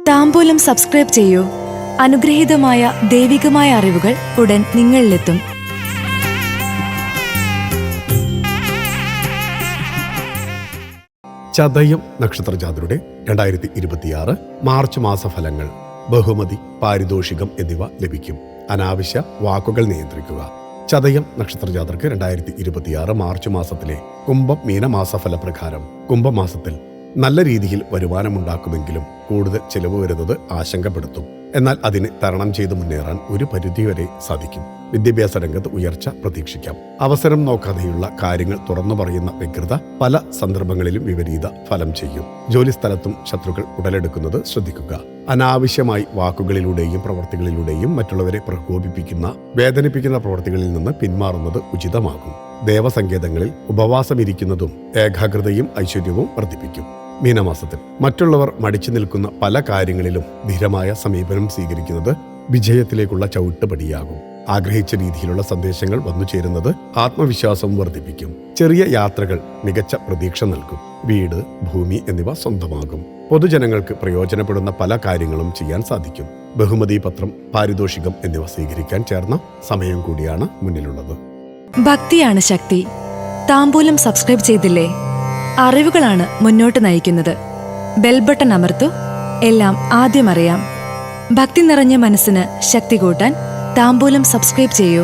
താംബൂലം subscribe ചെയ്യൂ. അനുഗ്രഹീതമായ ദൈവികമായ അറിവുകൾ ഉടൻ നിങ്ങളിലെത്തും. ചതയം നക്ഷത്രജാതരുടെ 2026 മാർച്ച് മാസഫലങ്ങൾ. ബഹുമതി, പാരിതോഷികം എന്നിവ ലഭിക്കും. അനാവശ്യ വാക്കുകൾ നിയന്ത്രിക്കുക. ചതയം നക്ഷത്രജാതർക്ക് 2026 മാർച്ച് മാസത്തിലെ കുംഭം മീനമാസഫല പ്രകാരം കുംഭമാസത്തിൽ നല്ല രീതിയിൽ വരുമാനമുണ്ടാക്കുമെങ്കിലും കൂടുതൽ ചെലവ് വരുന്നത് ആശങ്കപ്പെടുത്തും. എന്നാൽ അതിനെ തരണം ചെയ്ത് മുന്നേറാൻ ഒരു പരിധിവരെ സാധിക്കും. വിദ്യാഭ്യാസ രംഗത്ത് ഉയർച്ച പ്രതീക്ഷിക്കാം. അവസരം നോക്കാതെയുള്ള കാര്യങ്ങൾ തുറന്നു പറയുന്ന വ്യഗ്രത പല സന്ദർഭങ്ങളിലും വിപരീത ഫലം ചെയ്യും. ജോലിസ്ഥലത്തും ശത്രുക്കൾ ഉടലെടുക്കുന്നത് ശ്രദ്ധിക്കുക. അനാവശ്യമായി വാക്കുകളിലൂടെയും പ്രവർത്തികളിലൂടെയും മറ്റുള്ളവരെ പ്രകോപിപ്പിക്കുന്ന വേദനിപ്പിക്കുന്ന പ്രവർത്തികളിൽ നിന്ന് പിന്മാറുന്നത് ഉചിതമാകും. ദേവസങ്കേതങ്ങളിൽ ഉപവാസമിരിക്കുന്നതും ഏകാഗ്രതയും ഐശ്വര്യവും വർദ്ധിപ്പിക്കും. മീനമാസത്തിൽ മറ്റുള്ളവർ മടിച്ചു നിൽക്കുന്ന പല കാര്യങ്ങളിലും ധീരമായ സമീപനം സ്വീകരിക്കുന്നത് വിജയത്തിലേക്കുള്ള ചവിട്ടുപടിയാകും. ആഗ്രഹിച്ച രീതിയിലുള്ള സന്ദേശങ്ങൾ വന്നു ചേരുന്നത് ആത്മവിശ്വാസം വർദ്ധിപ്പിക്കും. ചെറിയ യാത്രകൾ മികച്ച പ്രതീക്ഷ നൽകും. വീട്, ഭൂമി എന്നിവ സ്വന്തമാകും. പൊതുജനങ്ങൾക്ക് പ്രയോജനപ്പെടുന്ന പല കാര്യങ്ങളും ചെയ്യാൻ സാധിക്കും. ബഹുമതി പത്രം, പാരിതോഷികം എന്നിവ സ്വീകരിക്കാൻ ചേർന്ന സമയം കൂടിയാണ് മുന്നിലുള്ളത്. ഭക്തിയാണ് ശക്തി. താംബൂലം സബ്സ്ക്രൈബ് ചെയ്തില്ലേ? അറിവുകളാണ് മുന്നോട്ട് നയിക്കുന്നത്. ബെൽ ബട്ടൺ അമർത്തു. എല്ലാം ആദ്യം അറിയാം. ഭക്തി നിറഞ്ഞ മനസ്സിന് ശക്തി കൂട്ടാൻ താംബൂലം സബ്സ്ക്രൈബ് ചെയ്യൂ.